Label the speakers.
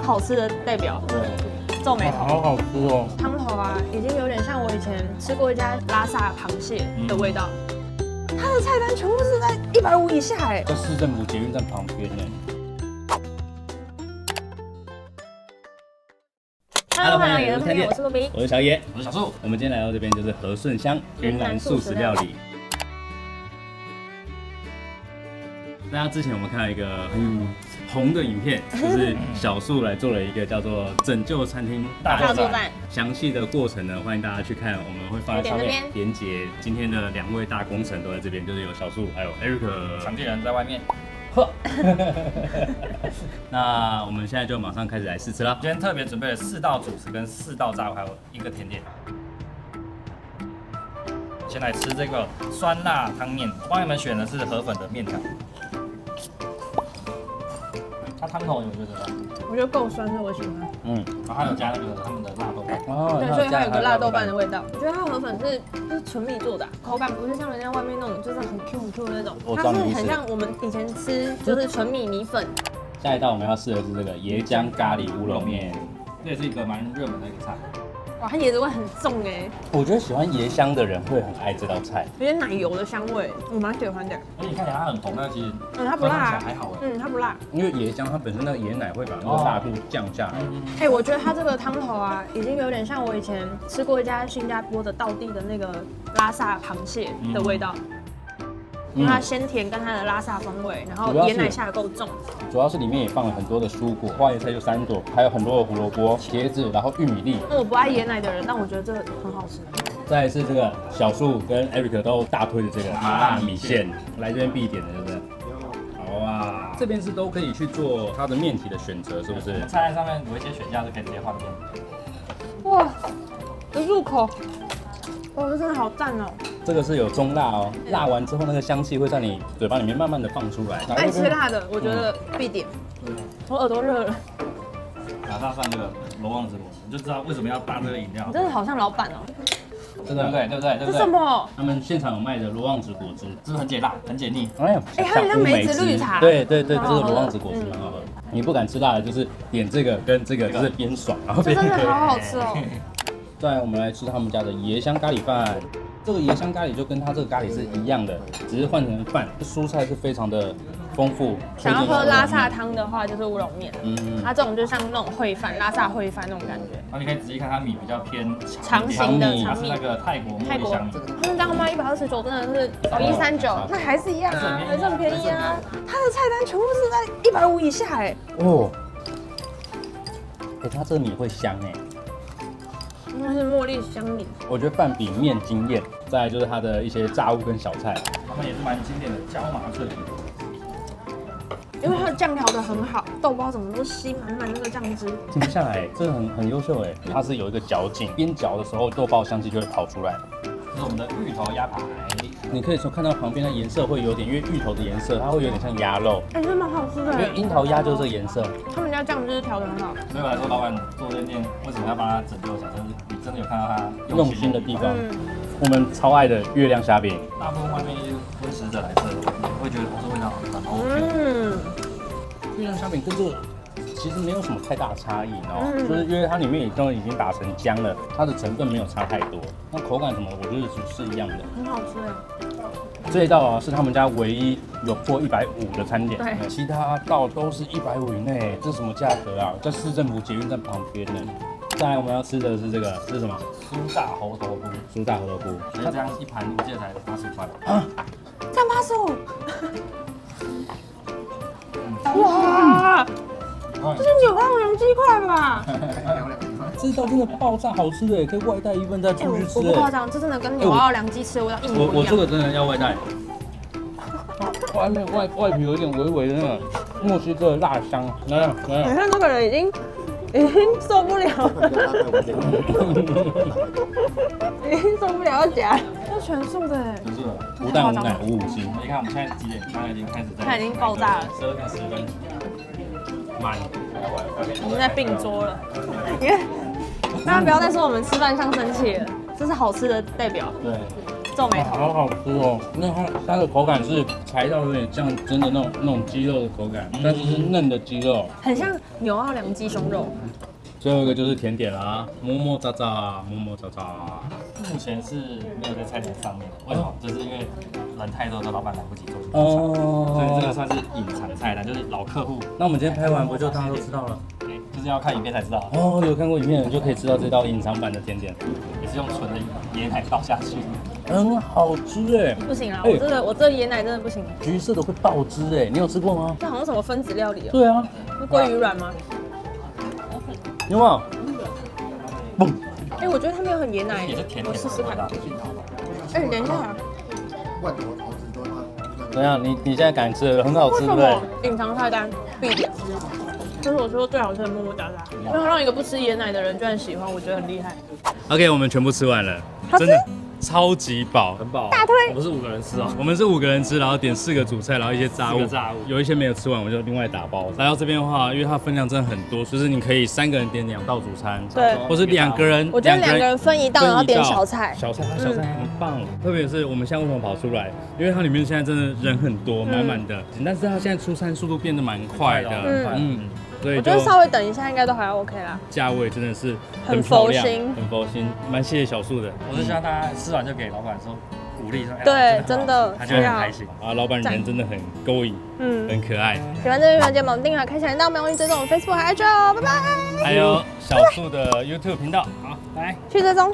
Speaker 1: 好吃的代表。
Speaker 2: 对，
Speaker 1: 皱眉头。
Speaker 2: 好好吃哦。
Speaker 1: 汤头啊，已经有点像我以前吃过一家拉萨螃蟹的味道。它的菜单全部是在150以下哎。
Speaker 2: 在市政府捷运站旁边呢。
Speaker 1: Hello， 欢迎来到餐店，我是罗比，
Speaker 2: 我是小野，
Speaker 3: 我是小树。
Speaker 2: 我们今天来到这边就是和顺乡云南素食料理。大家之前我们看到一个很红的影片，就是小树来做了一个叫做“拯救餐厅大作战”。详细的过程呢，欢迎大家去看，我们会放在上面连结。今天的2位大功臣都在这边，就是有小树还有 Eric。
Speaker 3: 场地人在外面。
Speaker 2: 那我们现在就马上开始来试吃啦。
Speaker 3: 今天特别准备了4道主食跟4道炸物，还有1个甜点。先来吃这个酸辣汤面，我帮你们选的是河粉的面条。它汤头你们觉得呢？
Speaker 1: 我觉得够酸，所以我喜欢。
Speaker 3: 然后还有加那个他们的辣豆瓣。
Speaker 2: 哦，
Speaker 1: 对，所以它有个辣豆瓣的味道。我觉得它河粉是纯米做的，口感不是像人家外面那种就是很 Q 很 Q 的那种，它是很像我们以前吃就是纯米米粉。
Speaker 2: 下一道我们要试的是这个椰浆咖喱乌龙面，
Speaker 3: 这也是一个蛮热门的一个菜。
Speaker 1: 哇，它椰子味很重哎。
Speaker 2: 我觉得喜欢椰香的人会很爱这道菜，
Speaker 1: 有点奶油的香味，我蛮喜欢的。
Speaker 3: 而且你看起来它很红，但其实
Speaker 1: 它不辣，
Speaker 3: 还好哎。
Speaker 1: 它不辣，
Speaker 2: 因为椰浆它本身那个椰奶会把那个辣度降下来。
Speaker 1: 我觉得它这个汤头啊，已经有点像我以前吃过一家新加坡的道地的那个拉萨螃蟹的味道。因为它鲜甜跟它的拉萨风味，然后椰奶下得够重，
Speaker 2: 主要是里面也放了很多的蔬果，花椰菜就3朵，还有很多的胡萝卜、茄子，然后玉米粒。
Speaker 1: 我不爱椰奶的人，但我觉得这个很好吃。
Speaker 2: 再来是这个小树跟 Eric 都大推的这个麻辣米线，来这边必点的，对不对？好啊，这边是都可以去做它的面体的选择，是不是？
Speaker 3: 菜单上面有一些选项是可以直接换面。
Speaker 1: 哇，一入口，哇，这真的好赞哦！
Speaker 2: 这个是有中辣哦，辣完之后那个香气会在你嘴巴里面慢慢的放出来。
Speaker 1: 爱吃辣的，我觉得必点。我耳朵热了。
Speaker 3: 马上上这个罗旺子果，你就知道为什么要搭这个饮料。
Speaker 1: 你真的好像老板哦。
Speaker 2: 这个
Speaker 3: 对不对？
Speaker 1: 这什么？
Speaker 2: 他们现场有卖的罗旺子果汁，
Speaker 3: 这是很解辣，很解腻。
Speaker 2: 哎，
Speaker 1: 它很像梅子绿茶。
Speaker 2: 对，这个罗旺子果汁蛮好喝。你不敢吃辣的，就是点这个跟这个，就是边爽然后边。
Speaker 1: 真的好好吃哦。
Speaker 2: 再来，我们来吃他们家的椰香咖喱饭。这个椰香咖喱就跟它这个咖喱是一样的，只是换成饭。蔬菜是非常的丰富。
Speaker 1: 想要喝拉萨汤的话，就是乌龙面。它这种就像那种烩饭，拉萨烩饭那种感觉。
Speaker 3: 然后你可以仔细看，它米比较偏
Speaker 1: 长形的
Speaker 3: 它是那个泰国香米。
Speaker 1: 他们家卖129，真的是139，那还是一样啊，还是很便宜啊。它的菜单全部是在150以下哎。
Speaker 2: 哦，它这个米会香哎。
Speaker 1: 那是茉莉香米。
Speaker 2: 我觉得饭比面惊艳。再来就是它的一些炸物跟小菜，
Speaker 3: 他们也是蛮经典的椒麻脆。
Speaker 1: 因为它的酱调的很好，豆包怎么都吸满满那个酱汁，
Speaker 2: 停不下来，这个很优秀哎，它是有一个嚼劲，边嚼的时候豆包香气就会跑出来。
Speaker 3: 这是我们的芋头鸭排，
Speaker 2: 你可以说看到旁边的颜色会有点，因为芋头的颜色它会有点像鸭肉，
Speaker 1: 真的蛮好吃的。
Speaker 2: 因为樱桃鸭就是这个颜色。
Speaker 1: 他们家酱汁调得很好。
Speaker 3: 所以我来说，老板做这店为什么要帮他拯救小生？你真的有看到他
Speaker 2: 用心的地方。我们超爱的月亮虾饼，
Speaker 3: 大部分外面温食者来这，你会觉得这味道很 OK。
Speaker 2: 月亮虾饼跟这个其实没有什么太大的差异哦，就是因为它里面也都已经打成浆了，它的成分没有差太多，那口感什么我觉得是一样的，
Speaker 1: 很好吃哎。
Speaker 2: 这一道啊是他们家唯一有破150的餐点，
Speaker 1: 对，
Speaker 2: 其他道都是150以内，这是什么价格啊？在市政府捷运站旁边呢。再来我们要吃的是这个，是什么？
Speaker 3: 酥炸猴头菇。
Speaker 2: 酥炸猴头菇，
Speaker 3: 它这样一盘我记得才80块
Speaker 2: 啊，
Speaker 1: 这样85。哇！这是9万元鸡块吧？
Speaker 2: 这道真的爆炸好吃的，可以外带1份再出去吃。
Speaker 1: 我不夸张，这真的跟纽澳良鸡吃的味道一模一样。
Speaker 2: 我这个真的要外带。外面外皮有一点微微的那个墨西哥辣香，来。
Speaker 1: 你看那个人已经受不了了，已经受不了要夹，这全素的哎，
Speaker 3: 全素的，
Speaker 2: 无蛋无奶无5星。
Speaker 3: 你看我们现在几点？现在已经开始在，
Speaker 1: 它已经爆炸了
Speaker 3: ，12点10分，满，
Speaker 1: 已经在并桌了。你看，大家不要再说我们吃饭像生气了，这是好吃的代表。
Speaker 2: 对，
Speaker 1: 皱眉头。
Speaker 2: 好好吃哦，那它的口感是柴到有点像真的那种鸡肉的口感，但是是嫩的鸡肉，
Speaker 1: 很像牛奥良鸡胸肉。
Speaker 2: 最后一个就是甜点啦，么么喳喳，么么喳喳。
Speaker 3: 目前是没有在菜单上面，为什么？就是因为人太多，老板来不及做，所以这个算是隐藏菜单，就是老客户。
Speaker 2: 那我们今天拍完不就大家都知道了？
Speaker 3: 就是要看影片才知道。
Speaker 2: 哦，有看过影片的人就可以知道这道隐藏版的甜点，
Speaker 3: 也是用纯的椰奶倒下去，
Speaker 2: 很好吃哎。
Speaker 1: 不行啊，我这个椰奶真的不行。
Speaker 2: 橘色的会爆汁哎，你有吃过吗？
Speaker 1: 这好像什么分子料理哦。
Speaker 2: 对啊，
Speaker 1: 是鲑鱼卵吗？
Speaker 2: 有没有？嘣！
Speaker 1: 哎，我觉得它没有很椰奶，
Speaker 3: 也是甜甜的。
Speaker 1: 我试试看。哎，你等一下。
Speaker 2: 怎样？你现在敢吃？很好吃，对不对？
Speaker 1: 隐藏菜单必点，这是我说最好吃的么么喳喳，因为让一个不吃椰奶的人居然喜欢，我觉得很厉害。
Speaker 2: OK， 我们全部吃完了，真的超级饱，
Speaker 3: 很饱。
Speaker 1: 大推。
Speaker 3: 我们是5个人吃哦，
Speaker 2: 我们是5个人吃，然后点4个主菜，然后一些炸物，有一些没有吃完，我就另外打包。来到这边的话，因为它分量真的很多，就是你可以3个人点2道主餐，
Speaker 1: 对，
Speaker 2: 或是2个人，
Speaker 1: 我觉得2个人分1道，然后点小菜，
Speaker 2: 小菜很棒。特别是我们现在为什么跑出来，因为它里面现在真的人很多，满满的，但是它现在出餐速度变得蛮快的，所以
Speaker 1: 我觉得稍微等一下应该都还 OK 啦。
Speaker 2: 价位真的是
Speaker 1: 很佛心，
Speaker 2: 很佛心，蛮谢谢小树的。
Speaker 3: 我是希望大家吃完就给老板说鼓励，说
Speaker 1: 对，真的，
Speaker 3: 他就会很开心。
Speaker 2: 啊，老板人真的很勾引，很可爱。
Speaker 1: 喜欢这个影片，记得帮我订阅、开小铃铛，别忘记追踪我们 Facebook 还有 IG 哦，拜拜。
Speaker 2: 还有小树的 YouTube 频道，好，拜拜，
Speaker 1: 去追踪。